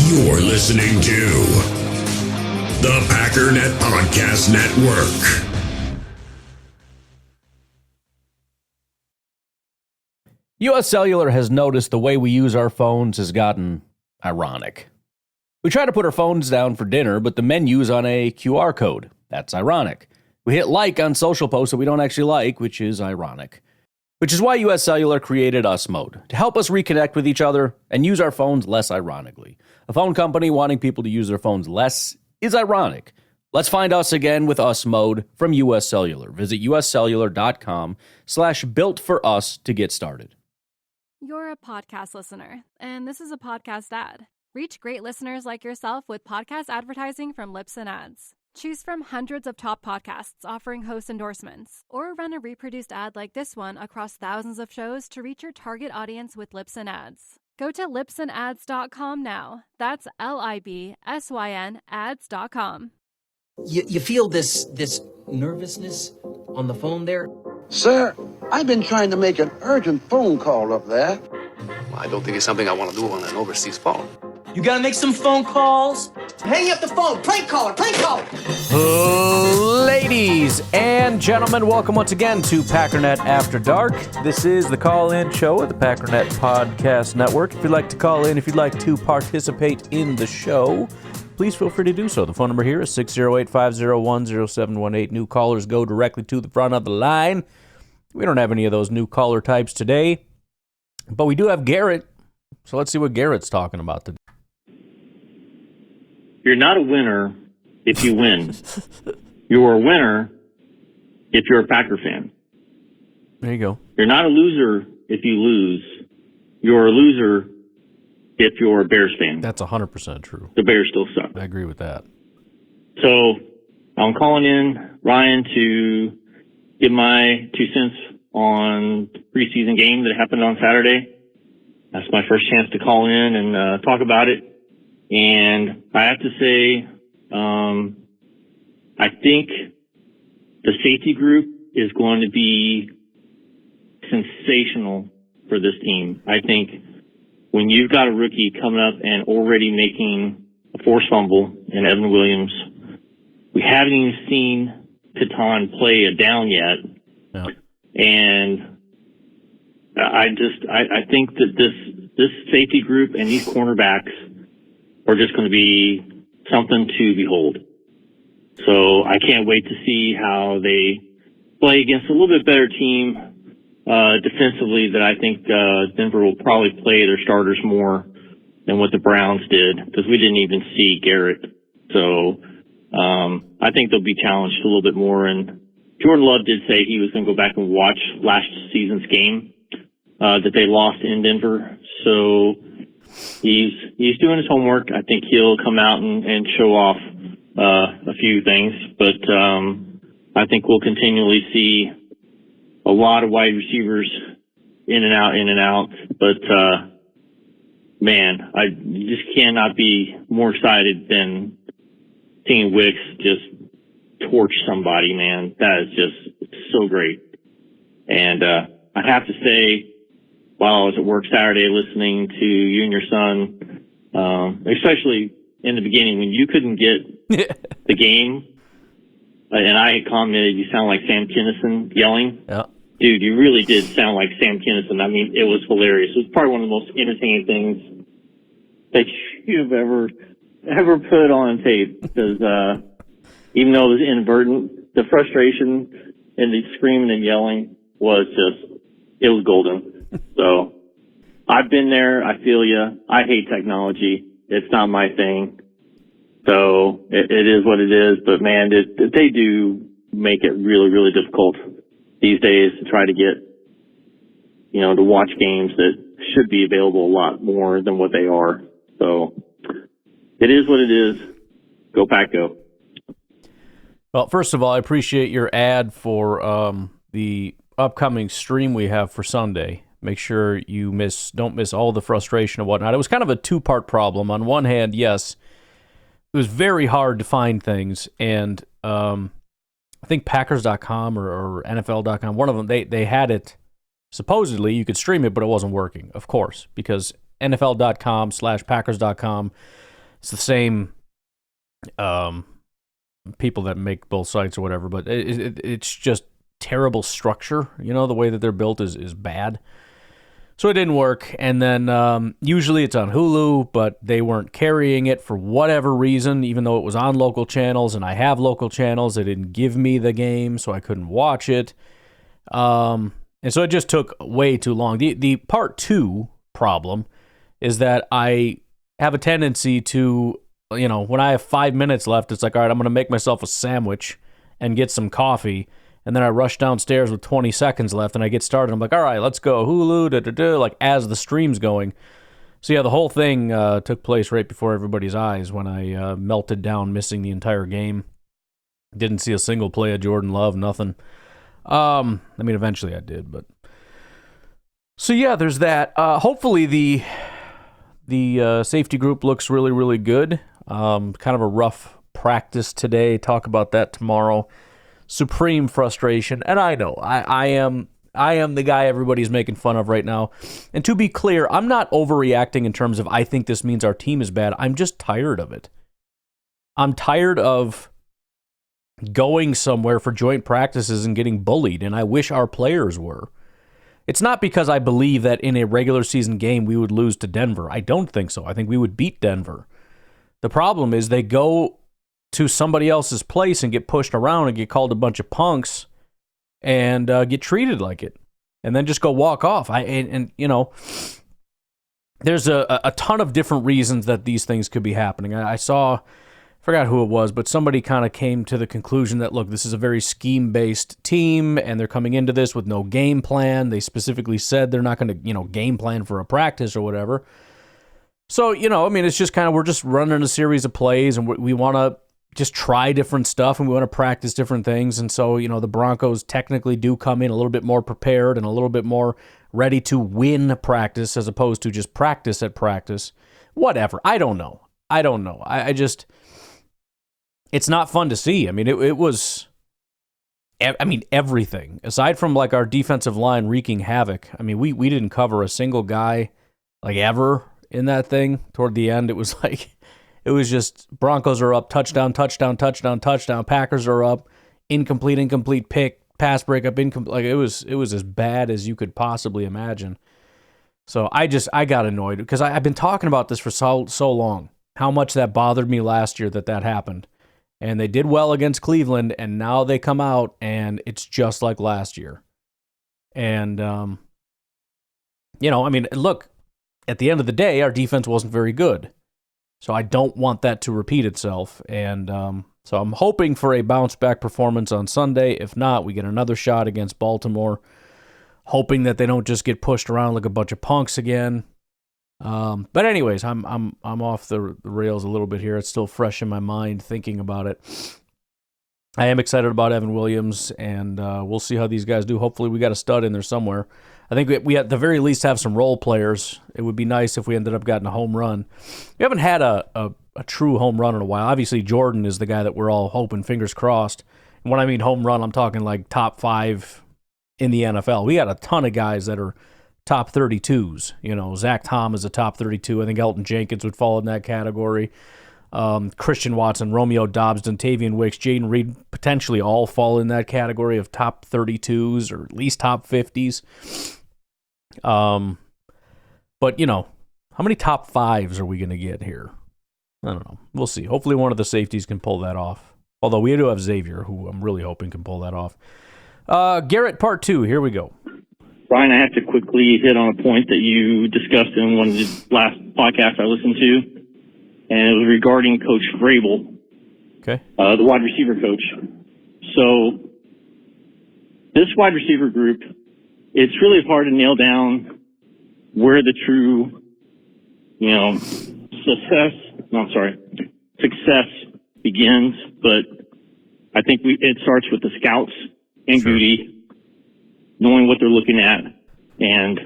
You're listening to the Packernet Podcast Network. U.S. Cellular has noticed the way we use our phones has gotten ironic. We try to put our phones down for dinner, but the menu's on a QR code. That's ironic. We hit like on social posts that we don't actually like, which is ironic. Which is why U.S. Cellular created Us Mode, to help us reconnect with each other and use our phones less ironically. A phone company wanting people to use their phones less is ironic. Let's find us again with Us Mode from U.S. Cellular. Visit uscellular.com/built-for-us to get started. You're a podcast listener, and this is a podcast ad. Reach great listeners like yourself with podcast advertising from Lips and Ads. Choose from hundreds of top podcasts offering host endorsements, or run a reproduced ad like this one across thousands of shows to reach your target audience with Lips and Ads. Go to lipsandads.com now. That's LIBSYN ads.com. You feel this nervousness on the phone there? Sir, I've been trying to make an urgent phone call up there. Well, I don't think it's something I want to do on an overseas phone. You gotta make some phone calls. Hang up the phone. Prank caller. Ladies and gentlemen, welcome once again to Packernet After Dark. This is the call-in show at the Packernet Podcast Network. If you'd like to call in, if you'd like to participate in the show, please feel free to do so. The phone number here is 608-501-0718. New callers go directly to the front of the line. We don't have any of those new caller types today, but we do have Garrett. So let's see what Garrett's talking about today. You're not a winner if you win. You're a winner if you're a Packer fan. There you go. You're not a loser if you lose. You're a loser if you're a Bears fan. That's 100% true. The Bears still suck. I agree with that. So I'm calling in Ryan to give my 2 cents on the preseason game that happened on Saturday. That's my first chance to call in and talk about it. And I have to say, I think the safety group is going to be sensational for this team. I think when you've got a rookie coming up and already making a forced fumble in Evan Williams, we haven't even seen Piton play a down yet. Yeah. And I think that this safety group and these cornerbacks are just going to be something to behold. So I can't wait to see how they play against a little bit better team defensively that I think Denver will probably play their starters more than what the Browns did because we didn't even see Garrett. So I think they'll be challenged a little bit more. And Jordan Love did say he was going to go back and watch last season's game that they lost in Denver. So he's doing his homework. I think he'll come out and show off a few things, but I think we'll continually see a lot of wide receivers in and out. But man, I just cannot be more excited than seeing Wicks just torch somebody. Man, that is just so great. And I have to say, while I was at work Saturday listening to you and your son, especially in the beginning when you couldn't get the game, and I had commented, you sound like Sam Kinison yelling. Yeah. Dude, you really did sound like Sam Kinison. I mean, it was hilarious. It was probably one of the most entertaining things that you've ever put on tape. Because even though it was inadvertent, the frustration and the screaming and yelling was it was golden. So I've been there. I feel you. I hate technology. It's not my thing. So it is what it is. But man, they do make it really, really difficult these days to try to get, to watch games that should be available a lot more than what they are. So it is what it is. Go Pack, go. Well, first of all, I appreciate your ad for the upcoming stream we have for Sunday. Make sure you don't miss all the frustration and whatnot. It was kind of a two-part problem. On one hand, yes, it was very hard to find things, and I think Packers.com or NFL.com, one of them, they had it. Supposedly, you could stream it, but it wasn't working, of course, because NFL.com/Packers.com it's the same people that make both sites or whatever, but it's just terrible structure. The way that they're built is bad. So it didn't work, and then usually it's on Hulu, but they weren't carrying it for whatever reason, even though it was on local channels, and I have local channels. They didn't give me the game, so I couldn't watch it. And so it just took way too long. The part 2 problem is that I have a tendency to, when I have 5 minutes left, it's like, all right, I'm going to make myself a sandwich and get some coffee. And then I rush downstairs with 20 seconds left, and I get started. I'm like, all right, let's go, Hulu, like as the stream's going. So yeah, the whole thing took place right before everybody's eyes when I melted down, missing the entire game. Didn't see a single play of Jordan Love, nothing. Eventually I did, but... So yeah, there's that. Hopefully the safety group looks really, really good. Kind of a rough practice today. Talk about that tomorrow. Supreme frustration, and I know I am the guy everybody's making fun of right now. And to be clear, I'm not overreacting in terms of I think this means our team is bad. I'm just tired of it. I'm tired of going somewhere for joint practices and getting bullied, and I wish our players were. It's not because I believe that in a regular season game we would lose to Denver. I don't think so. I think we would beat Denver. The problem is they go to somebody else's place and get pushed around and get called a bunch of punks and get treated like it, and then just go walk off. There's a ton of different reasons that these things could be happening. I forgot who it was, but somebody kind of came to the conclusion that, look, this is a very scheme-based team, and they're coming into this with no game plan. They specifically said they're not going to, game plan for a practice or whatever. So, it's just kind of, we're just running a series of plays, and we want to just try different stuff, and we want to practice different things. And so, the Broncos technically do come in a little bit more prepared and a little bit more ready to win practice as opposed to just practice at practice. Whatever. I don't know. I just, it's not fun to see. It was, everything. Aside from like our defensive line wreaking havoc, we didn't cover a single guy like ever in that thing. Toward the end, it was like, it was just Broncos are up, touchdown, touchdown, touchdown, touchdown. Packers are up, incomplete, pick, pass breakup, incomplete. Like it was as bad as you could possibly imagine. So I got annoyed because I've been talking about this for so long. How much that bothered me last year that happened, and they did well against Cleveland, and now they come out and it's just like last year. And look, at the end of the day, our defense wasn't very good. So I don't want that to repeat itself. And so I'm hoping for a bounce-back performance on Sunday. If not, we get another shot against Baltimore, hoping that they don't just get pushed around like a bunch of punks again. But anyways, I'm off the rails a little bit here. It's still fresh in my mind thinking about it. I am excited about Evan Williams, and we'll see how these guys do. Hopefully we got a stud in there somewhere. I think we at the very least have some role players. It would be nice if we ended up getting a home run. We haven't had a true home run in a while. Obviously, Jordan is the guy that we're all hoping, fingers crossed. And when I mean home run, I'm talking like top 5 in the NFL. We got a ton of guys that are top 32s. Zach Tom is a top 32. I think Elton Jenkins would fall in that category. Christian Watson, Romeo Dobbs, Dontavian Wicks, Jaden Reed potentially all fall in that category of top 32s or at least top 50s. But, how many top 5s are we going to get here? I don't know. We'll see. Hopefully one of the safeties can pull that off. Although we do have Xavier, who I'm really hoping can pull that off. Garrett, part 2. Here we go. Brian, I have to quickly hit on a point that you discussed in one of the last podcasts I listened to, and it was regarding Coach Vrabel, okay, the wide receiver coach. So this wide receiver group, it's really hard to nail down where the true, success begins, but I think it starts with the scouts and sure. Goody, knowing what they're looking at and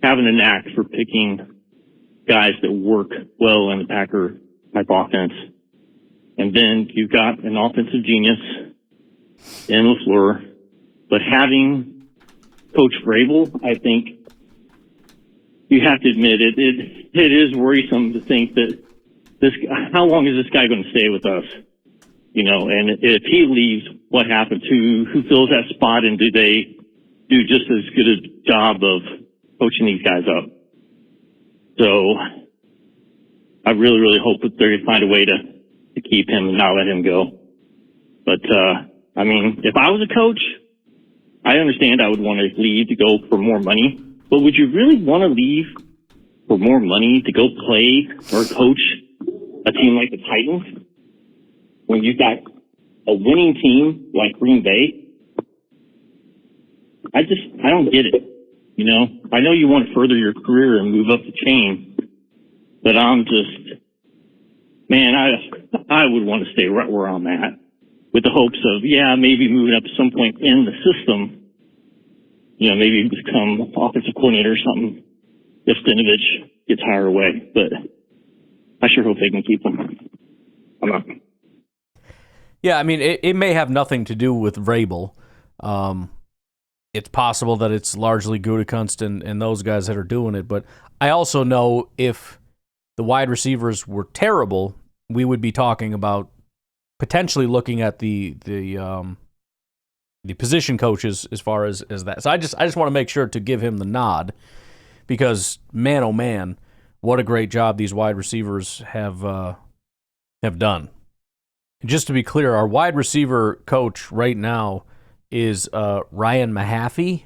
having a knack for picking guys that work well in the Packer type offense. And then you've got an offensive genius in LaFleur, but having Coach Vrabel, I think you have to admit it is worrisome to think that how long is this guy going to stay with us? You know, and if he leaves, what happens? Who fills that spot, and do they do just as good a job of coaching these guys up? So I really, really hope that they're going to find a way to keep him and not let him go. But, I mean, if I was a coach, I understand I would want to leave to go for more money, but would you really want to leave for more money to go play or coach a team like the Titans when you've got a winning team like Green Bay? I don't get it. You know, I know you want to further your career and move up the chain, but I'm just, man, I would want to stay right where I'm at with the hopes of, maybe moving up at some point in the system, you know, maybe become offensive coordinator or something if Dinovich gets hired away. But I sure hope they can keep him. I'm not. Yeah, I mean, it may have nothing to do with Vrabel. It's possible that it's largely Gutekunst and those guys that are doing it, but I also know if the wide receivers were terrible, we would be talking about potentially looking at the position coaches as far as that. So I just want to make sure to give him the nod, because man, oh man, what a great job these wide receivers have done. Just to be clear, our wide receiver coach right now is Ryan Mahaffey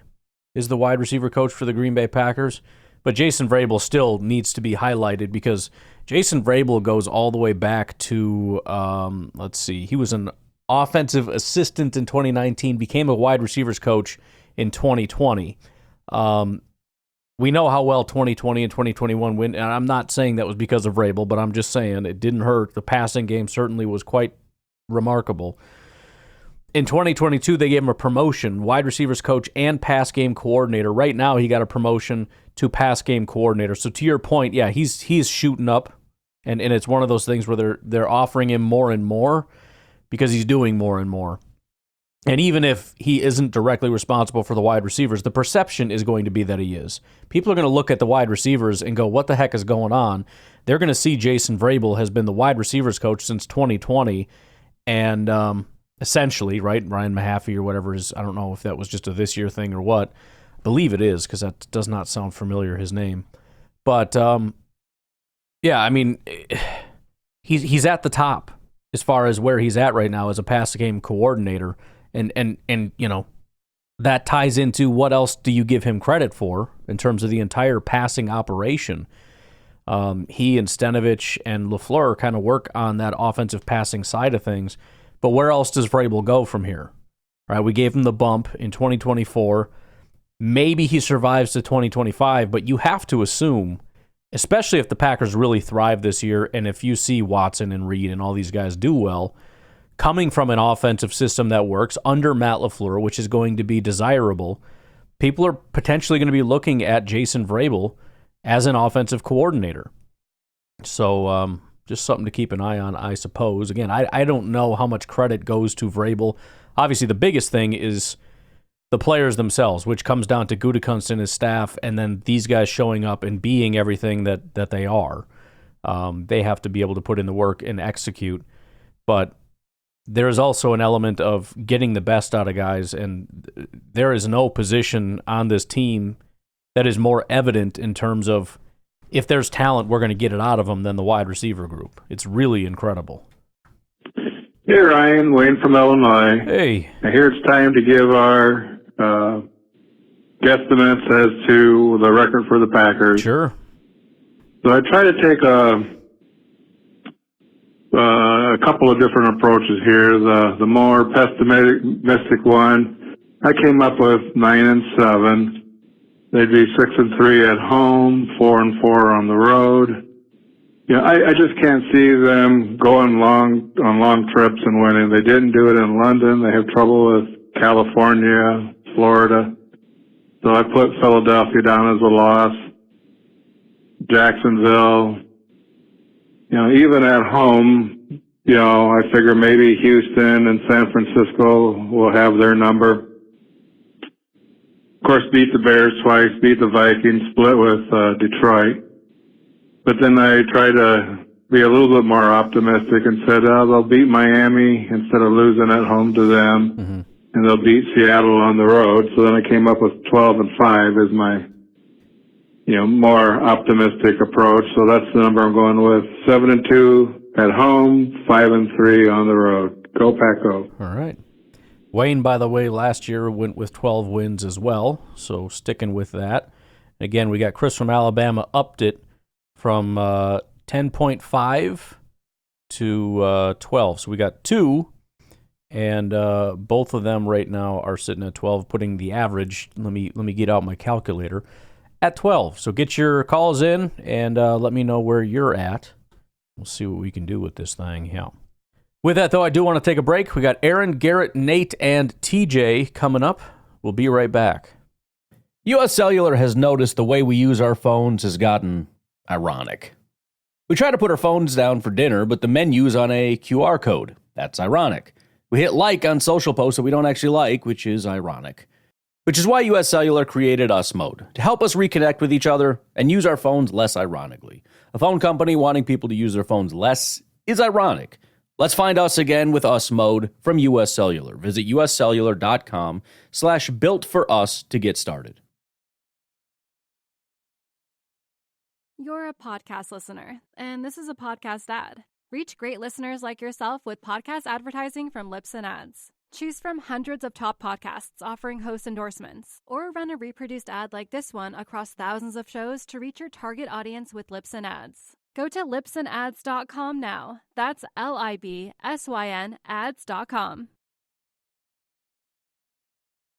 is the wide receiver coach for the Green Bay Packers. But Jason Vrabel still needs to be highlighted, because Jason Vrabel goes all the way back to, he was an offensive assistant in 2019, became a wide receivers coach in 2020. We know how well 2020 and 2021 went, and I'm not saying that was because of Vrabel, but I'm just saying it didn't hurt. The passing game certainly was quite remarkable. In 2022, they gave him a promotion, wide receivers coach and pass game coordinator. Right now, he got a promotion to pass game coordinator. So to your point, yeah, he's shooting up, and it's one of those things where they're offering him more and more because he's doing more and more. And even if he isn't directly responsible for the wide receivers, the perception is going to be that he is. People are going to look at the wide receivers and go, what the heck is going on? They're going to see Jason Vrabel has been the wide receivers coach since 2020, and essentially, right, Ryan Mahaffey or whatever is, I don't know if that was just a this year thing or what. I believe it is, because that does not sound familiar, his name. But, yeah, I mean, he's at the top as far as where he's at right now as a pass game coordinator. And you know, that ties into what else do you give him credit for in terms of the entire passing operation. He and Stenovich and LaFleur kind of work on that offensive passing side of things. But where else does Vrabel go from here? Right, we gave him the bump in 2024. Maybe he survives to 2025, but you have to assume, especially if the Packers really thrive this year, and if you see Watson and Reed and all these guys do well, coming from an offensive system that works under Matt LaFleur, which is going to be desirable, people are potentially going to be looking at Jason Vrabel as an offensive coordinator. So just something to keep an eye on, I suppose. Again, I don't know how much credit goes to Vrabel. Obviously, the biggest thing is the players themselves, which comes down to Gutekunst and his staff, and then these guys showing up and being everything that they are. They have to be able to put in the work and execute. But there is also an element of getting the best out of guys, and there is no position on this team that is more evident in terms of if there's talent, we're going to get it out of them than the wide receiver group. It's really incredible. Hey, Ryan, Wayne from Illinois. Hey. I hear it's time to give our guesstimates as to the record for the Packers. Sure. So I try to take a couple of different approaches here. The more pessimistic one, I came up with 9-7. They'd be 6-3 at home, 4-4 on the road. You know, I just can't see them going on long trips and winning. They didn't do it in London. They have trouble with California, Florida. So I put Philadelphia down as a loss. Jacksonville, you know, even at home, you know, I figure maybe Houston and San Francisco will have their number. Of course, beat the Bears twice, beat the Vikings, split with Detroit. But then I try to be a little bit more optimistic and said, they'll beat Miami instead of losing at home to them, and they'll beat Seattle on the road. So then I came up with 12-5 as my, more optimistic approach. So that's the number I'm going with. 7-2 at home, 5-3 on the road. Go Paco. All right. Wayne, by the way, last year went with 12 wins as well, so sticking with that. Again, we got Chris from Alabama upped it from 10.5 to 12. So we got 2, and both of them right now are sitting at 12, putting the average, let me get out my calculator, at 12. So get your calls in and let me know where you're at. We'll see what we can do with this thing. Yeah. With that, though, I do want to take a break. We got Aaron, Garrett, Nate, and TJ coming up. We'll be right back. U.S. Cellular has noticed the way we use our phones has gotten ironic. We try to put our phones down for dinner, but the menu's on a QR code. That's ironic. We hit like on social posts that we don't actually like, which is ironic. Which is why U.S. Cellular created Us Mode, to help us reconnect with each other and use our phones less ironically. A phone company wanting people to use their phones less is ironic. Let's find us again with Us Mode from U.S. Cellular. Visit uscellular.com/built-for-us to get started. You're a podcast listener, and this is a podcast ad. Reach great listeners like yourself with podcast advertising from Lips and Ads. Choose from hundreds of top podcasts offering host endorsements, or run a reproduced ad like this one across thousands of shows to reach your target audience with Lips and Ads. Go to lipsandads.com now. That's LIBSYN ads.com.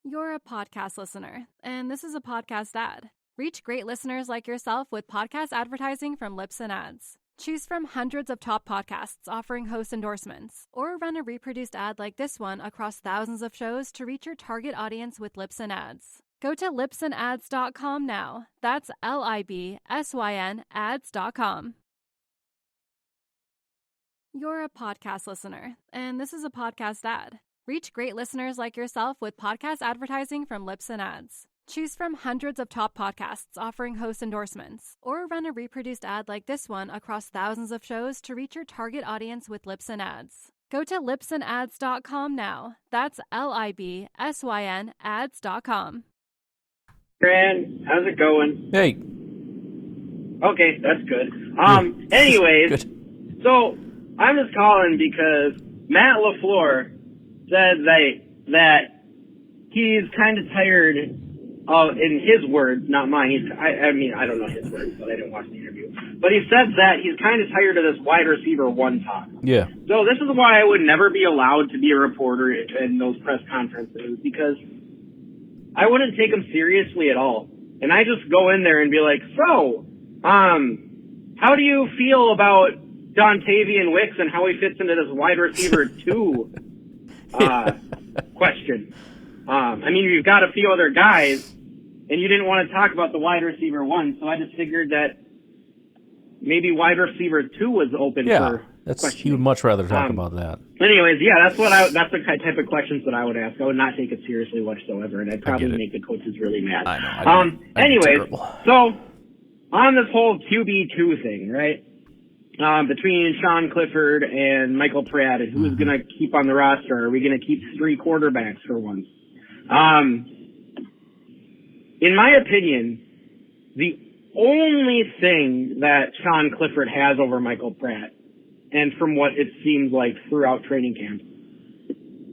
You're a podcast listener, and this is a podcast ad. Reach great listeners like yourself with podcast advertising from Lips and Ads. Choose from hundreds of top podcasts offering host endorsements, or run a reproduced ad like this one across thousands of shows to reach your target audience with Lips and Ads. Go to lipsandads.com now. That's LIBSYN ads.com. You're a podcast listener, and this is a podcast ad. Reach great listeners like yourself with podcast advertising from Lips and Ads. Choose from hundreds of top podcasts offering host endorsements, or run a reproduced ad like this one across thousands of shows to reach your target audience with Lips and Ads. Go to lipsandads.com now. That's LIBSYN ads.com. Fran, how's it going? Hey. Okay, that's good. Anyways, Good. So I'm just calling because Matt LaFleur said that he's kind of tired of, in his words, not mine. I mean, I don't know his words, but I didn't watch the interview. But he said that he's kind of tired of this wide receiver one talk. Yeah. So this is why I would never be allowed to be a reporter in those press conferences, because I wouldn't take him seriously at all. And I just go in there and be like, so, how do you feel about Dontavian Wicks and how he fits into this wide receiver 2 question? I mean, you've got a few other guys, and you didn't want to talk about the wide receiver 1, so I just figured that maybe wide receiver 2 was open for questioning. He would much rather talk about that. Anyways, yeah, that's the type of questions that I would ask. I would not take it seriously whatsoever, and I'd probably make the coaches really mad. I know. Anyways, so on this whole QB2 thing, right? Between Sean Clifford and Michael Pratt, and who's going to keep on the roster? Are we going to keep 3 quarterbacks for once? In my opinion, the only thing that Sean Clifford has over Michael Pratt, and from what it seems like throughout training camp,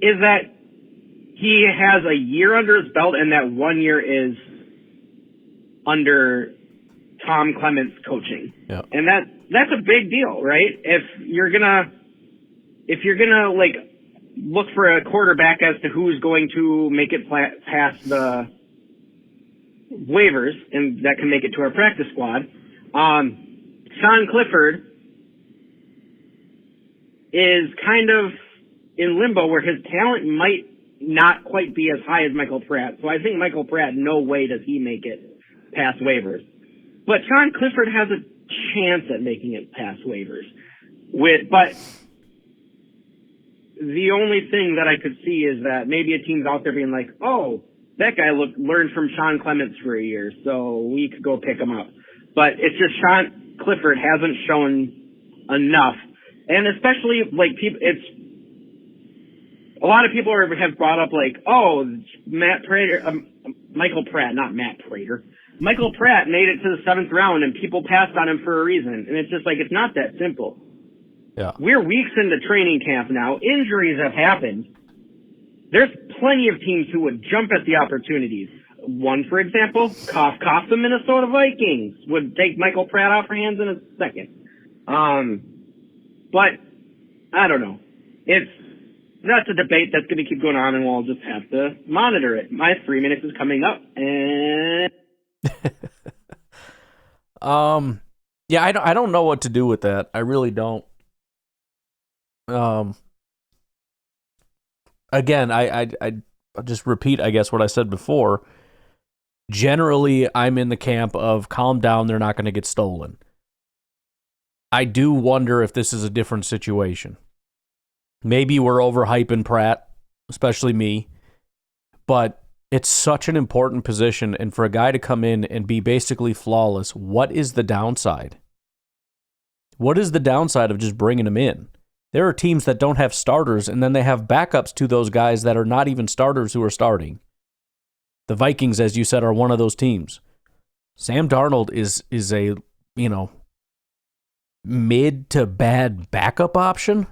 is that he has a year under his belt, and that 1 year is under Tom Clement's coaching. Yeah. And that's a big deal, right? If you're gonna like look for a quarterback as to who's going to make it past the waivers and that can make it to our practice squad, Sean Clifford is kind of in limbo where his talent might not quite be as high as Michael Pratt. So I think Michael Pratt, no way does he make it past waivers. But Sean Clifford has a chance at making it past waivers. But the only thing that I could see is that maybe a team's out there being like, oh, that guy learned from Sean Clements for a year, so we could go pick him up. But it's just Sean Clifford hasn't shown enough. And especially, like, people, a lot of people have brought up, like, oh, Michael Pratt made it to the 7th round and people passed on him for a reason. And it's just like, it's not that simple. Yeah. We're weeks into training camp now. Injuries have happened. There's plenty of teams who would jump at the opportunities. One, for example, the Minnesota Vikings would take Michael Pratt off our hands in a second. But I don't know. That's a debate that's going to keep going on, and we'll just have to monitor it. My 3 minutes is coming up, and yeah, I don't know what to do with that. I really don't. Again, I just repeat, I guess, what I said before. Generally, I'm in the camp of calm down, they're not going to get stolen. I do wonder if this is a different situation. Maybe we're overhyping Pratt, especially me, but it's such an important position, and for a guy to come in and be basically flawless, what is the downside? What is the downside of just bringing him in? There are teams that don't have starters, and then they have backups to those guys that are not even starters who are starting. The Vikings, as you said, are one of those teams. Sam Darnold is a, mid to bad backup option,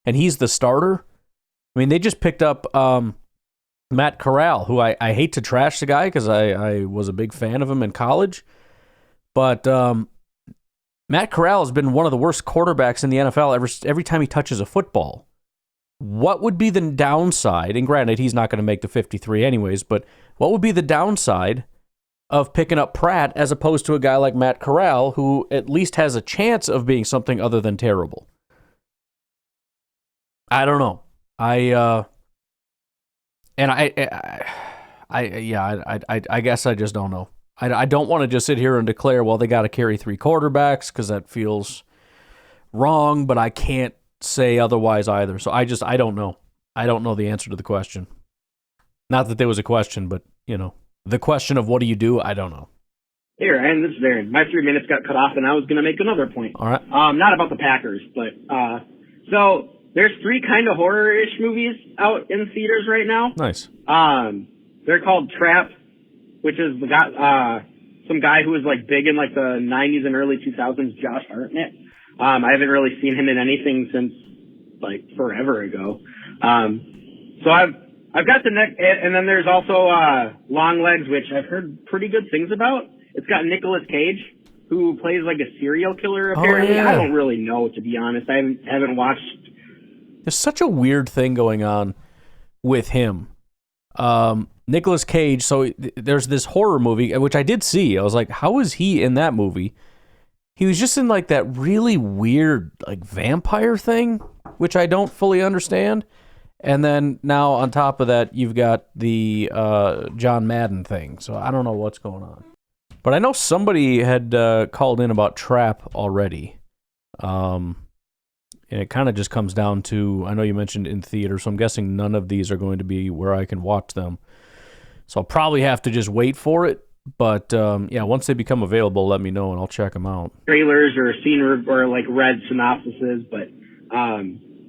and he's the starter. I mean, they just picked up Matt Corral, who I hate to trash the guy because I was a big fan of him in college, but Matt Corral has been one of the worst quarterbacks in the NFL every time he touches a football. What would be the downside? And granted, he's not going to make the 53 anyways, but what would be the downside of picking up Pratt as opposed to a guy like Matt Corral, who at least has a chance of being something other than terrible? I don't know. I guess I just don't know. I don't want to just sit here and declare, well, they got to carry 3 quarterbacks because that feels wrong, but I can't say otherwise either. So I don't know. I don't know the answer to the question. Not that there was a question, but, the question of what do you do, I don't know. Here, and this is Aaron. My 3 minutes got cut off, and I was going to make another point. All right. Not about the Packers, but so there's 3 kind of horror-ish movies out in theaters right now. Nice. They're called Trap, which is some guy who was like big in like the 90s and early 2000s, Josh Hartnett. I haven't really seen him in anything since like forever ago. So I've got the next, and then there's also Long Legs, which I've heard pretty good things about. It's got Nicolas Cage, who plays like a serial killer apparently. Oh, yeah. I don't really know, to be honest. I haven't watched. There's such a weird thing going on with him. Nicolas Cage, so there's this horror movie, which I did see. I was like, how is he in that movie? He was just in like that really weird like vampire thing, which I don't fully understand. And then now on top of that, you've got the John Madden thing. So I don't know what's going on. But I know somebody had called in about Trap already. And it kind of just comes down to, I know you mentioned in theater, so I'm guessing none of these are going to be where I can watch them. So I'll probably have to just wait for it. But yeah, once they become available, let me know and I'll check them out. Trailers or seen or like read synopsises, but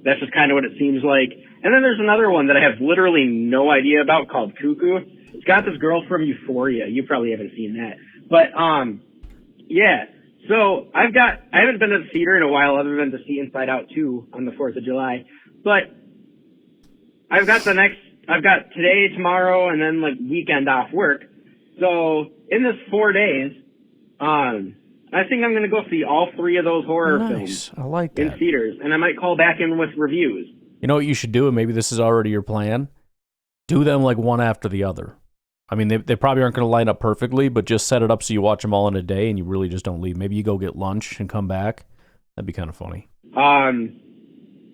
that's just kind of what it seems like. And then there's another one that I have literally no idea about called Cuckoo. It's got this girl from Euphoria. You probably haven't seen that. But yeah. So I haven't been to the theater in a while other than to see Inside Out 2 on the 4th of July. But I've got today, tomorrow, and then like weekend off work. So in this 4 days, I think I'm going to go see all 3 of those horror films. I like that. In theaters, and I might call back in with reviews. You know what you should do, and maybe this is already your plan? Do them like one after the other. I mean, they probably aren't going to line up perfectly, but just set it up so you watch them all in a day and you really just don't leave. Maybe you go get lunch and come back. That'd be kind of funny.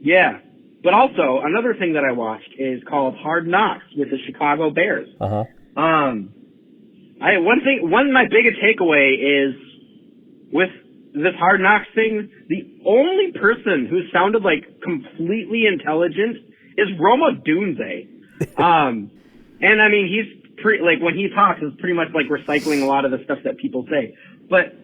Yeah. But also, another thing that I watched is called Hard Knocks with the Chicago Bears. Uh-huh. One of my biggest takeaway is with this Hard Knocks thing, the only person who sounded like completely intelligent is Roma Dunze. And I mean, he's like when he talks, it's pretty much like recycling a lot of the stuff that people say. But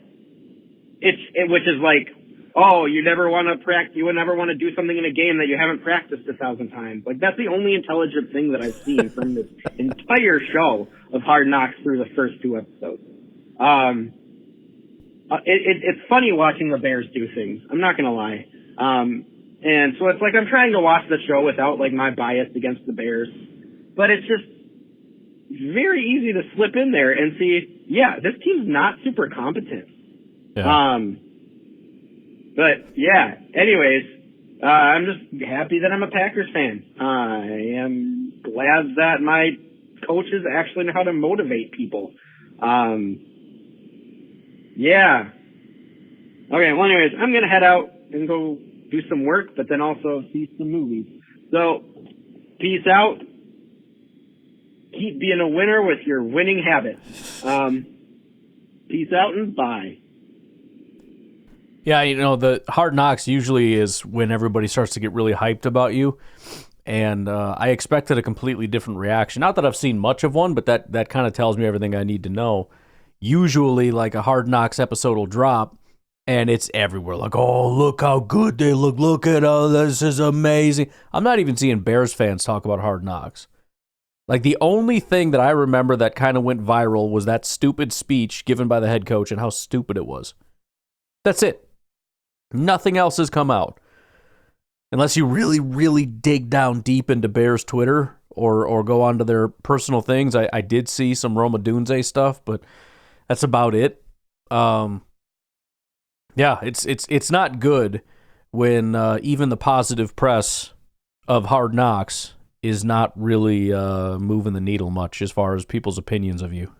which is like oh, you never want to practice. You would never want to do something in a game that you haven't practiced 1,000 times. Like, that's the only intelligent thing that I've seen from this entire show of Hard Knocks through the first 2 episodes. It's funny watching the Bears do things. I'm not gonna lie. And so it's like I'm trying to watch the show without like my bias against the Bears, but it's just very easy to slip in there and see, yeah, this team's not super competent. Yeah. But yeah, anyways, I'm just happy that I'm a Packers fan. I am glad that my coaches actually know how to motivate people. Yeah. Okay, well anyways, I'm gonna head out and go do some work, but then also see some movies. So, peace out. Keep being a winner with your winning habits. Peace out and bye. Yeah, you know, the Hard Knocks usually is when everybody starts to get really hyped about you. And I expected a completely different reaction. Not that I've seen much of one, but that kind of tells me everything I need to know. Usually, like, a Hard Knocks episode will drop, and it's everywhere. Like, oh, look how good they look. Look at all this is amazing. I'm not even seeing Bears fans talk about Hard Knocks. Like, the only thing that I remember that kind of went viral was that stupid speech given by the head coach and how stupid it was. That's it. Nothing else has come out. Unless you really, really dig down deep into Bears Twitter or go onto their personal things. I did see some Roma Dunze stuff, but that's about it. Yeah, it's not good when even the positive press of Hard Knocks is not really moving the needle much as far as people's opinions of you.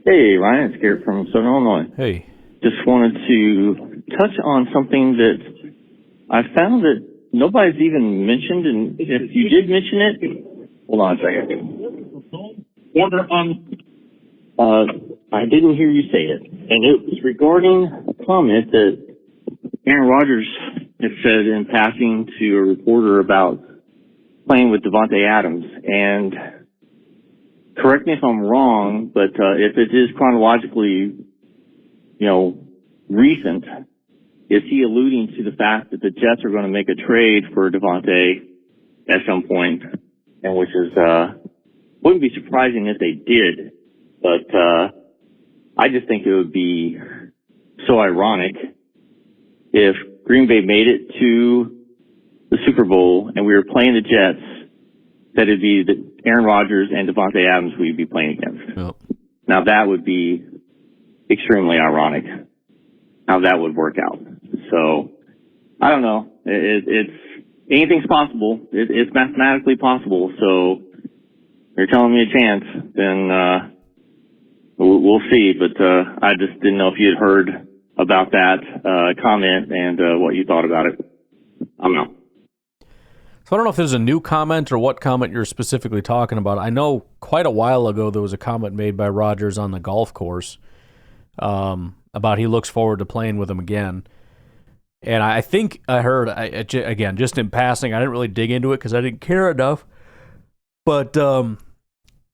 Hey, Ryan, it's Garrett from Southern Illinois. Hey. Just wanted to touch on something that I found that nobody's even mentioned, and if you did mention it, hold on a second. I didn't hear you say it, and it was regarding a comment that Aaron Rodgers had said in passing to a reporter about playing with Davante Adams. And correct me if I'm wrong, but if it is chronologically, recent, is he alluding to the fact that the Jets are going to make a trade for Davante at some point, and which is wouldn't be surprising if they did, but I just think it would be so ironic if Green Bay made it to the Super Bowl and we were playing the Jets, that it'd be Aaron Rodgers and Davante Adams we'd be playing against. Yep. Now that would be extremely ironic how that would work out. So I don't know. It's anything's possible. It's mathematically possible. So if you're telling me a chance, then we'll see. But I just didn't know if you had heard about that comment and what you thought about it. I don't know. So I don't know if there's a new comment or what comment you're specifically talking about. I know quite a while ago there was a comment made by Rodgers on the golf course about he looks forward to playing with him again. And I think I heard, again, just in passing, I didn't really dig into it because I didn't care enough, but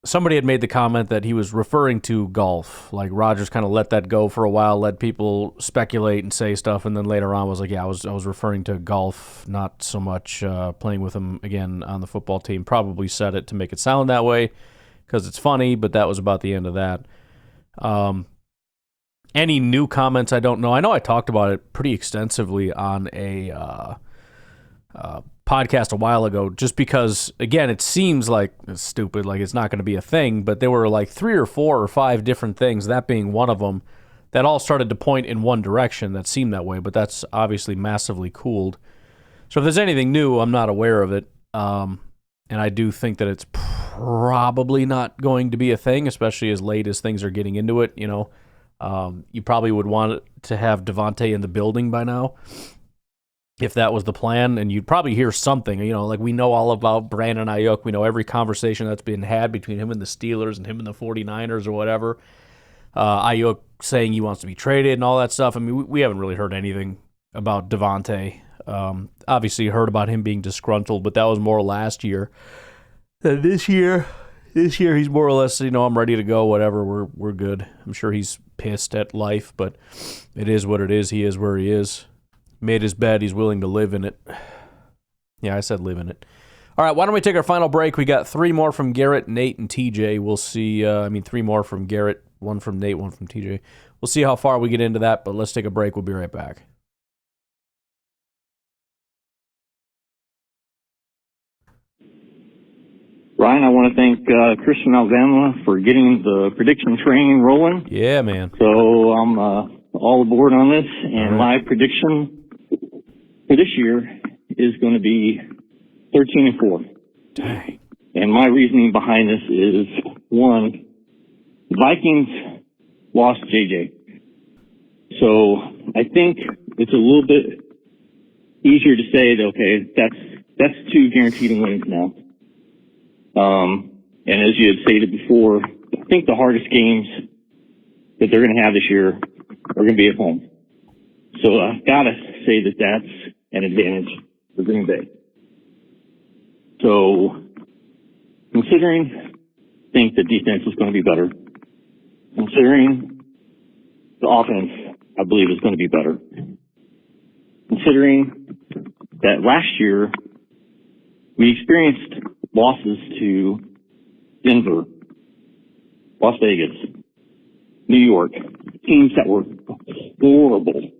somebody had made the comment that he was referring to golf. Like Rodgers kind of let that go for a while, let people speculate and say stuff, and then later on was like, yeah, I was referring to golf, not so much playing with him again on the football team. Probably said it to make it sound that way because it's funny, but that was about the end of that. Any new comments, I don't know. I know I talked about it pretty extensively on a podcast a while ago, just because, again, it seems like it's stupid, like it's not going to be a thing, but there were like 3 or 4 or 5 different things, that being one of them, that all started to point in one direction that seemed that way, but that's obviously massively cooled. So if there's anything new, I'm not aware of it, and I do think that it's probably not going to be a thing, especially as late as things are getting into it, you probably would want to have Davante in the building by now, if that was the plan, and you'd probably hear something, like we know all about Brandon Ayuk. We know every conversation that's been had between him and the Steelers and him and the 49ers or whatever. Ayuk saying he wants to be traded and all that stuff. I mean, we haven't really heard anything about Davante. Obviously heard about him being disgruntled, but that was more last year. This year he's more or less, I'm ready to go, whatever, we're good. I'm sure he's pissed at life, but it is what it is. He is where he is. made his bed. He's willing to live in it. Yeah, I said live in it. All right, why don't we take our final break? We got 3 more from Garrett, Nate, and TJ. We'll see. 3 more from Garrett, 1 from Nate, 1 from TJ. We'll see how far we get into that, but let's take a break. We'll be right back. Ryan, I want to thank Christian Alabama for getting the prediction train rolling. Yeah, man. So I'm all aboard on this, and my prediction for this year is going to be 13-4. Dang. And my reasoning behind this is, 1, the Vikings lost JJ. So I think it's a little bit easier to say that, okay, that's 2 guaranteed wins now. And as you had stated before, I think the hardest games that they're going to have this year are going to be at home. So I've got to say that that's an advantage for Green Bay. So considering, I think the defense is going to be better. Considering the offense, I believe is going to be better. Considering that last year we experienced losses to Denver, Las Vegas, New York, teams that were horrible.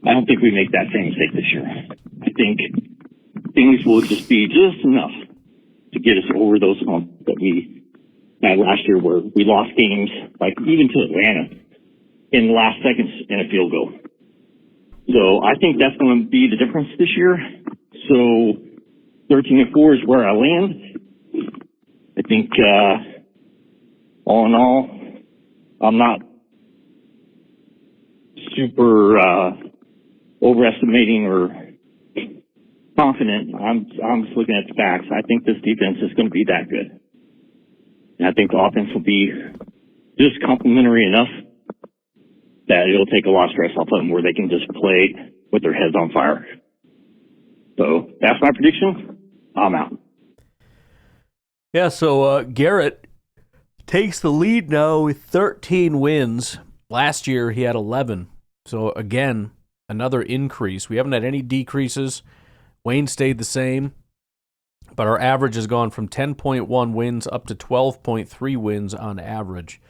I don't think we make that same mistake this year. I think things will just be just enough to get us over those humps that we had last year, where we lost games, like even to Atlanta, in the last seconds in a field goal. So I think that's going to be the difference this year. So 13-4 is where I land. I think, all in all, I'm not super overestimating or confident. I'm just looking at the facts. I think this defense is going to be that good. And I think the offense will be just complimentary enough that it'll take a lot of stress off of them, where they can just play with their heads on fire. So that's my prediction. I'm out. Yeah, so Garrett takes the lead now with 13 wins. Last year he had 11. So again, another increase. We haven't had any decreases. Wayne stayed the same, but our average has gone from 10.1 wins up to 12.3 wins on average.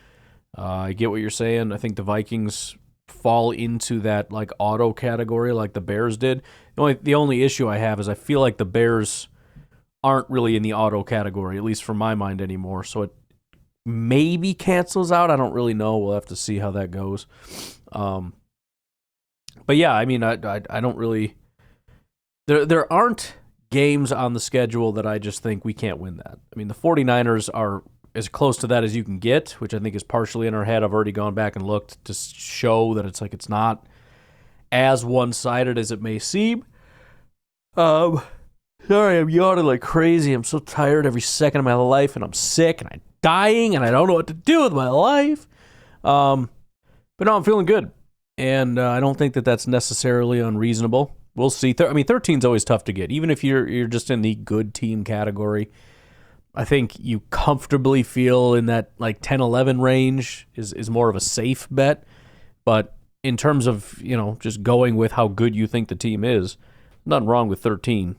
I get what you're saying. I think the Vikings fall into that like auto category like the Bears did. The only issue I have is I feel like the Bears aren't really in the auto category, at least for my mind anymore. So it maybe cancels out. I don't really know. We'll have to see how that goes. But yeah, I mean, I don't really. There aren't games on the schedule that I just think we can't win that. I mean, the 49ers are as close to that as you can get, which I think is partially in our head. I've already gone back and looked to show that it's not as one-sided as it may seem. Sorry, I'm yawning like crazy. I'm so tired every second of my life, and I'm sick, and I'm dying, and I don't know what to do with my life. But no, I'm feeling good, and I don't think that that's necessarily unreasonable. We'll see. 13's always tough to get, even if you're just in the good team category. I think you comfortably feel in that like 10-11 range is more of a safe bet. But in terms of, just going with how good you think the team is, nothing wrong with 13.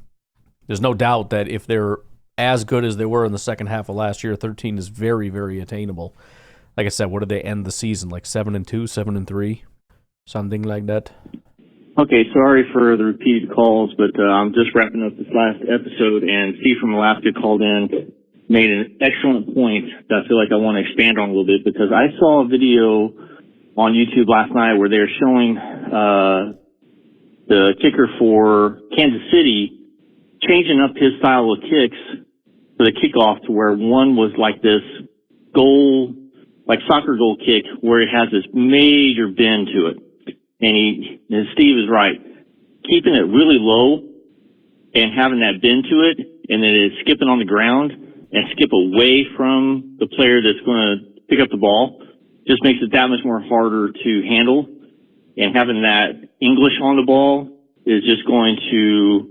There's no doubt that if they're as good as they were in the second half of last year, 13 is very, very attainable. Like I said, what did they end the season? Like 7-2, 7-3, something like that? Okay, sorry for the repeated calls, but I'm just wrapping up this last episode, and Steve from Alaska called in, made an excellent point that I feel like I want to expand on a little bit, because I saw a video on YouTube last night where they were showing the kicker for Kansas City changing up his style of kicks for the kickoff to where one was like this goal, like soccer goal kick, where it has this major bend to it. And Steve is right. Keeping it really low and having that bend to it, and then it's skipping on the ground and skip away from the player that's going to pick up the ball, just makes it that much more harder to handle. And having that English on the ball is just going to,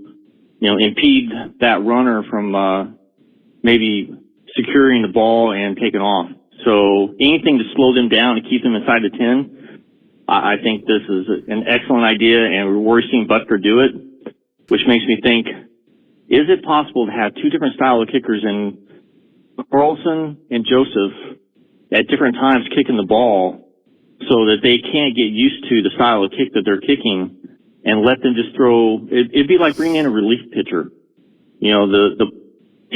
impede that runner from maybe securing the ball and taking off. So anything to slow them down and keep them inside the 10 I think this is an excellent idea, and we're already seeing Butker do it, which makes me think, is it possible to have two different style of kickers in Carlson and Joseph at different times kicking the ball so that they can't get used to the style of kick that they're kicking and let them just throw? It'd be like bringing in a relief pitcher. You know, the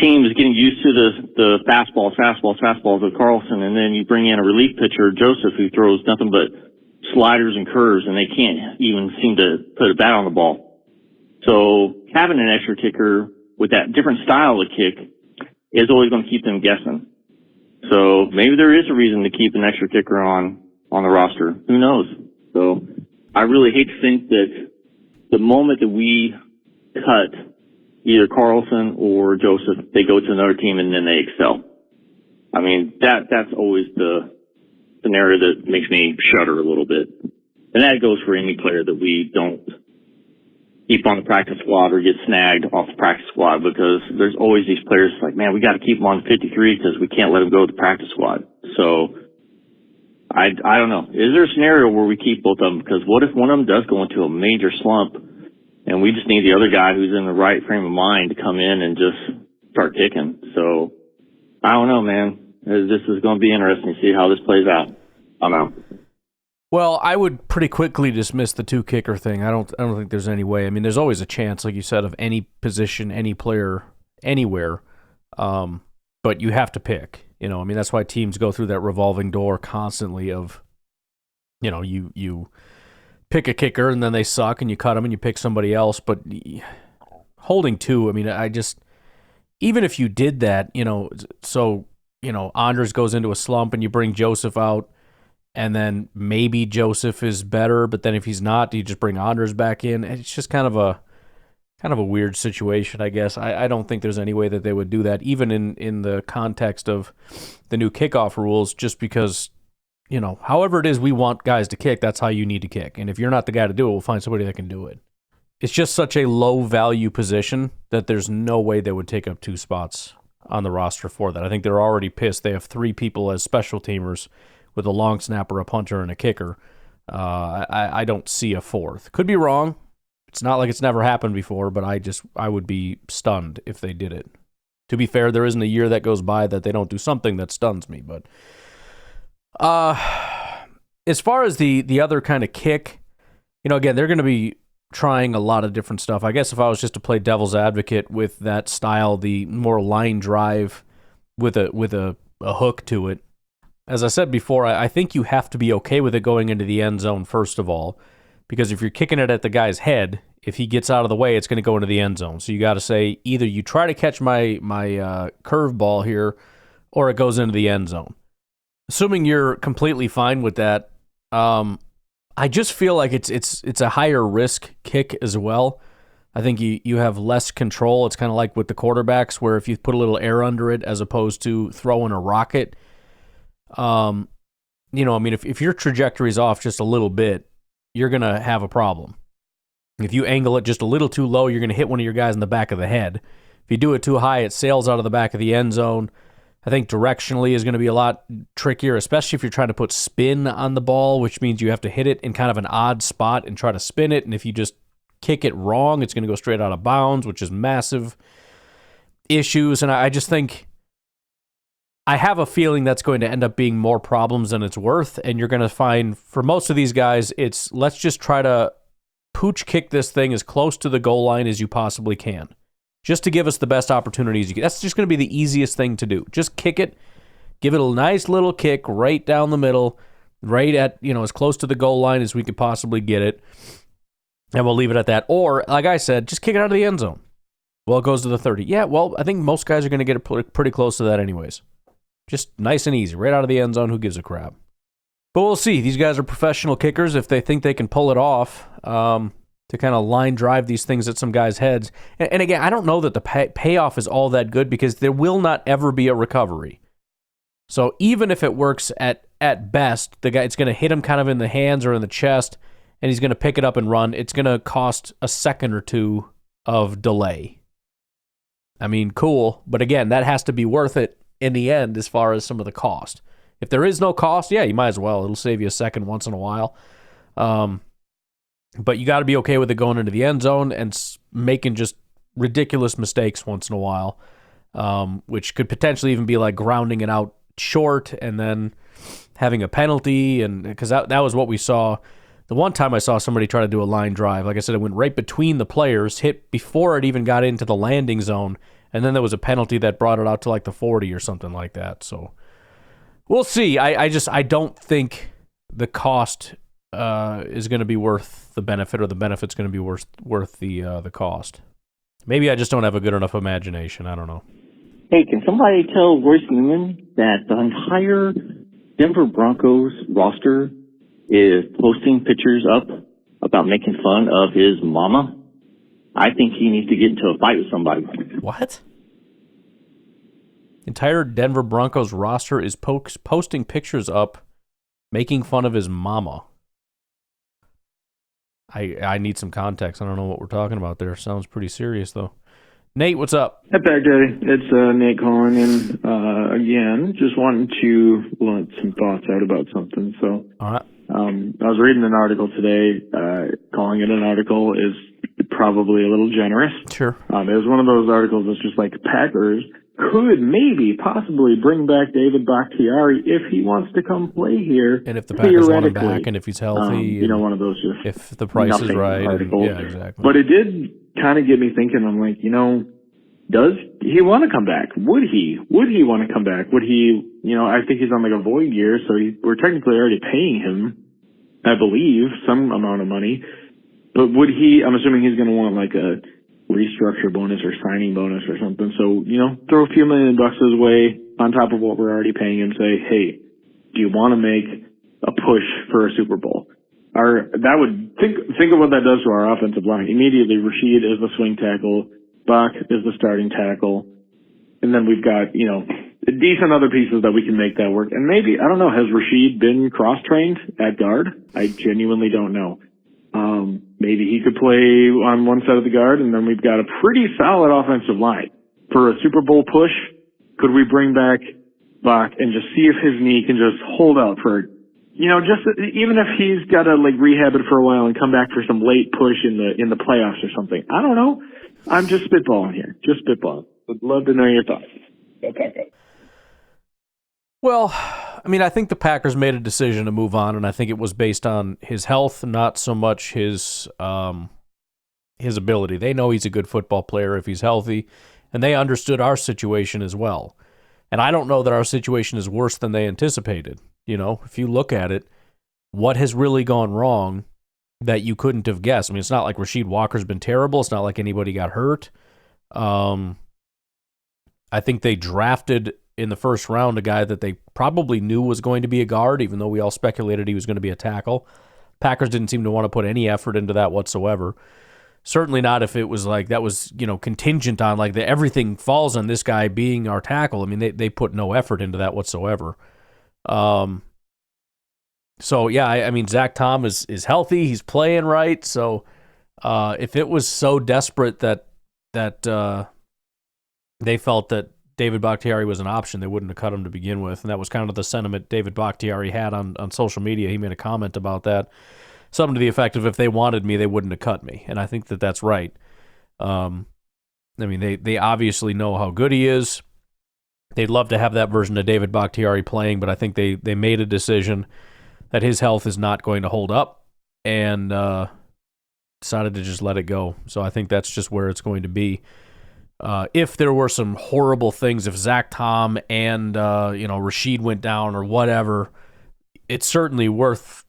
team is getting used to the fastballs of Carlson, and then you bring in a relief pitcher, Joseph, who throws nothing but sliders and curves, and they can't even seem to put a bat on the ball. So having an extra kicker with that different style of kick is always going to keep them guessing. So maybe there is a reason to keep an extra kicker on the roster. Who knows? So I really hate to think that the moment that we cut either Carlson or Joseph, they go to another team and then they excel. I mean, that's always the scenario that makes me shudder a little bit. And that goes for any player that we don't keep on the practice squad or get snagged off the practice squad, because there's always these players like, man, we got to keep them on 53 because we can't let them go to the practice squad. So I don't know. Is there a scenario where we keep both of them? Because what if one of them does go into a major slump and we just need the other guy who's in the right frame of mind to come in and just start kicking? So I don't know, man. This is going to be interesting to see how this plays out. I'm out. Well, I would pretty quickly dismiss the two kicker thing. I don't think there's any way. I mean, there's always a chance, like you said, of any position, any player, anywhere. But you have to pick. You know, I mean, that's why teams go through that revolving door constantly of, you know, you pick a kicker and then they suck and you cut them and you pick somebody else. But holding two, I mean, even if you did that, you know, so, you know, Andres goes into a slump and you bring Joseph out, and then maybe Joseph is better, but then if he's not, do you just bring Andres back in? It's just kind of a weird situation, I guess. I don't think there's any way that they would do that, even in the context of the new kickoff rules, just because, you know, however it is we want guys to kick, that's how you need to kick. And if you're not the guy to do it, we'll find somebody that can do it. It's just such a low-value position that there's no way they would take up two spots on the roster for that. I think they're already pissed. They have three people as special teamers with a long snapper, a punter, and a kicker. I don't see a fourth. Could be wrong. It's not like it's never happened before, but I would be stunned if they did it. To be fair, there isn't a year that goes by that they don't do something that stuns me. But as far as the other kind of kick, you know, again, they're going to be trying a lot of different stuff. I guess if I was just to play devil's advocate with that style, the more line drive with a hook to it, as I said before, I think you have to be okay with it going into the end zone, first of all, because if you're kicking it at the guy's head, if he gets out of the way, it's going to go into the end zone. So you got to say, either you try to catch my curve ball here, or it goes into the end zone. Assuming you're completely fine with that, I just feel like it's a higher risk kick as well. I think you have less control. It's kind of like with the quarterbacks, where if you put a little air under it as opposed to throwing a rocket, you know, I mean, if your trajectory is off just a little bit, you're going to have a problem. If you angle it just a little too low, you're going to hit one of your guys in the back of the head. If you do it too high, it sails out of the back of the end zone. I think directionally is going to be a lot trickier, especially if you're trying to put spin on the ball, which means you have to hit it in kind of an odd spot and try to spin it. And if you just kick it wrong, it's going to go straight out of bounds, which is massive issues. And I just think, I have a feeling that's going to end up being more problems than it's worth. And you're going to find, for most of these guys, it's let's just try to pooch kick this thing as close to the goal line as you possibly can, just to give us the best opportunities you get. That's just going to be the easiest thing to do. Just kick it, give it a nice little kick right down the middle, right at, you know, as close to the goal line as we could possibly get it, and we'll leave it at that. Or, like I said, just kick it out of the end zone. Well, it goes to the 30. Yeah, well, I think most guys are going to get it pretty close to that anyways. Just nice and easy, right out of the end zone. Who gives a crap? But we'll see. These guys are professional kickers. If they think they can pull it off to kind of line drive these things at some guys' heads. And again, I don't know that the payoff is all that good, because there will not ever be a recovery. So even if it works at best, the guy, it's going to hit him kind of in the hands or in the chest, and he's going to pick it up and run. It's going to cost a second or two of delay. I mean, cool. But again, that has to be worth it in the end as far as some of the cost. If there is no cost, yeah, you might as well. It'll save you a second once in a while. But you got to be okay with it going into the end zone and making just ridiculous mistakes once in a while, which could potentially even be like grounding it out short and then having a penalty. And because that was what we saw. The one time I saw somebody try to do a line drive, like I said, it went right between the players, hit before it even got into the landing zone, and then there was a penalty that brought it out to like the 40 or something like that. So we'll see. I don't think the cost is going to be worth the benefit, or the benefit's going to be worth the cost. Maybe I just don't have a good enough imagination. I don't know. Hey, can somebody tell Royce Newman that the entire Denver Broncos roster is posting pictures up about making fun of his mama? I think he needs to get into a fight with somebody. What? Entire Denver Broncos roster is posting pictures up making fun of his mama. I need some context. I don't know what we're talking about there. Sounds pretty serious, though. Nate, what's up? Hey, Baghdaddy. It's Nate calling in again. Just wanting to let some thoughts out about something. So, all right. I was reading an article today. Calling it an article is probably a little generous. Sure. It was one of those articles that's just like Packers could maybe possibly bring back David Bakhtiari if he wants to come play here. And if the Packers want him back, and if he's healthy. One of those just if the price is right. Yeah, exactly. But it did kind of get me thinking. I'm like, does he want to come back? Would he want to come back? Would he, I think he's on like a void year, so we're technically already paying him, I believe, some amount of money. But would he, I'm assuming he's going to want like a restructure bonus or signing bonus or something. So, throw a few $1 million his way on top of what we're already paying him. Say, hey, do you want to make a push for a Super Bowl? That would think of what that does to our offensive line. Immediately, Rashid is the swing tackle, Bach is the starting tackle, and then we've got decent other pieces that we can make that work. And maybe, I don't know, has Rashid been cross trained at guard? I genuinely don't know. Maybe he could play on one side of the guard, and then we've got a pretty solid offensive line. For a Super Bowl push, could we bring back Bach and just see if his knee can just hold out for, just even if he's got to like rehab it for a while and come back for some late push in the playoffs or something. I don't know. I'm just spitballing here. Just spitballing. Would love to know your thoughts. Okay. Well, I think the Packers made a decision to move on, and I think it was based on his health, not so much his ability. They know he's a good football player if he's healthy, and they understood our situation as well. And I don't know that our situation is worse than they anticipated. If you look at it, what has really gone wrong that you couldn't have guessed? It's not like Rasheed Walker's been terrible. It's not like anybody got hurt. I think they drafted in the first round a guy that they probably knew was going to be a guard, even though we all speculated he was going to be a tackle. Packers didn't seem to want to put any effort into that whatsoever. Certainly not if it was like that was, contingent on like everything falls on this guy being our tackle. They put no effort into that whatsoever. So yeah, Zach Tom is healthy. He's playing right. So if it was so desperate that they felt that David Bakhtiari was an option, they wouldn't have cut him to begin with. And that was kind of the sentiment David Bakhtiari had on social media. He made a comment about that. Something to the effect of, if they wanted me, they wouldn't have cut me. And I think that that's right. They obviously know how good he is. They'd love to have that version of David Bakhtiari playing, but I think they made a decision that his health is not going to hold up, and decided to just let it go. So I think that's just where it's going to be. If there were some horrible things, if Zach Tom and Rashid went down or whatever, it's certainly worth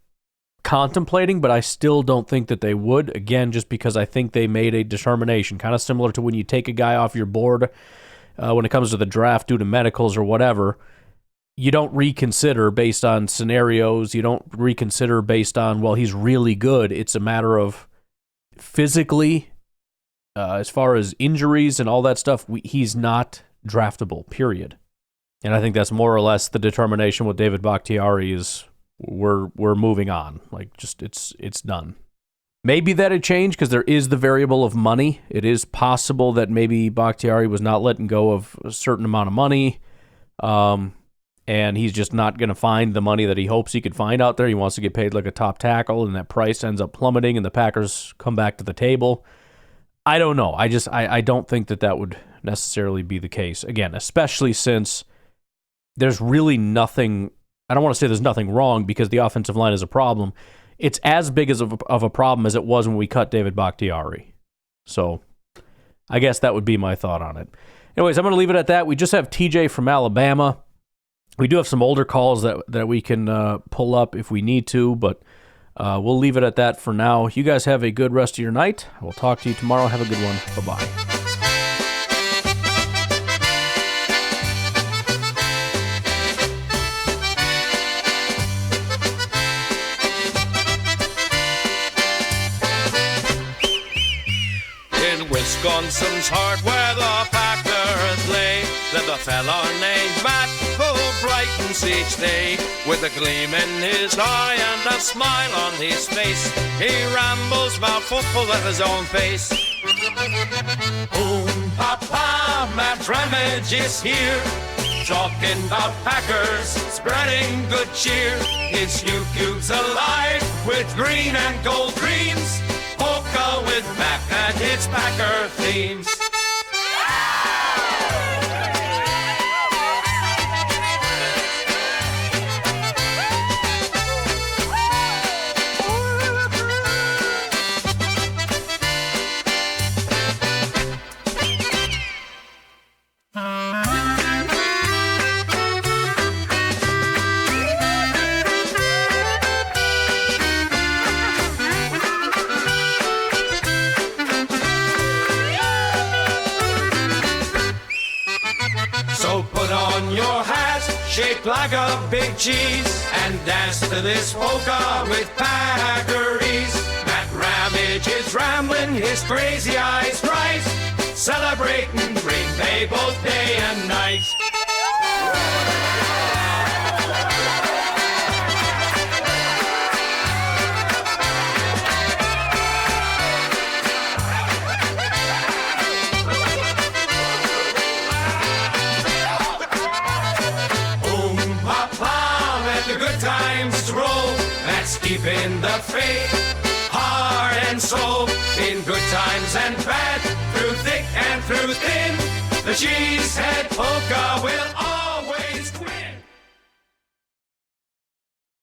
contemplating, but I still don't think that they would. Again, just because I think they made a determination, kind of similar to when you take a guy off your board when it comes to the draft due to medicals or whatever. You don't reconsider based on scenarios. You don't reconsider based on, well, he's really good. It's a matter of physically, as far as injuries and all that stuff, he's not draftable, period. And I think that's more or less the determination with David Bakhtiari is we're moving on. Like, just it's done. Maybe that'd change because there is the variable of money. It is possible that maybe Bakhtiari was not letting go of a certain amount of money. and he's just not going to find the money that he hopes he could find out there. He wants to get paid like a top tackle, and that price ends up plummeting, and the Packers come back to the table. I don't know. I don't think that would necessarily be the case. Again, especially since there's really nothing, I don't want to say there's nothing wrong because the offensive line is a problem. It's as big of a problem as it was when we cut David Bakhtiari. So I guess that would be my thought on it. Anyways, I'm going to leave it at that. We just have TJ from Alabama. We do have some older calls that we can pull up if we need to, but we'll leave it at that for now. You guys have a good rest of your night. I will talk to you tomorrow. Have a good one. Bye-bye. Wisconsin's heart where the Packers lay, lived a fella named Matt who brightens each day. With a gleam in his eye and a smile on his face, he rambles about football at his own pace. Boom, papa, Matt Ramage is here, talking about Packers, spreading good cheer. His cube's alive with green and gold dreams. Polka with Mac and his Packer themes. Shaped like a big cheese and dance to this polka with Packeries. Matt Ramage is rambling, his crazy eyes bright, celebrating Green Bay both day and night. Keeping the faith, heart and soul, in good times and bad, through thick and through thin, the cheesehead polka will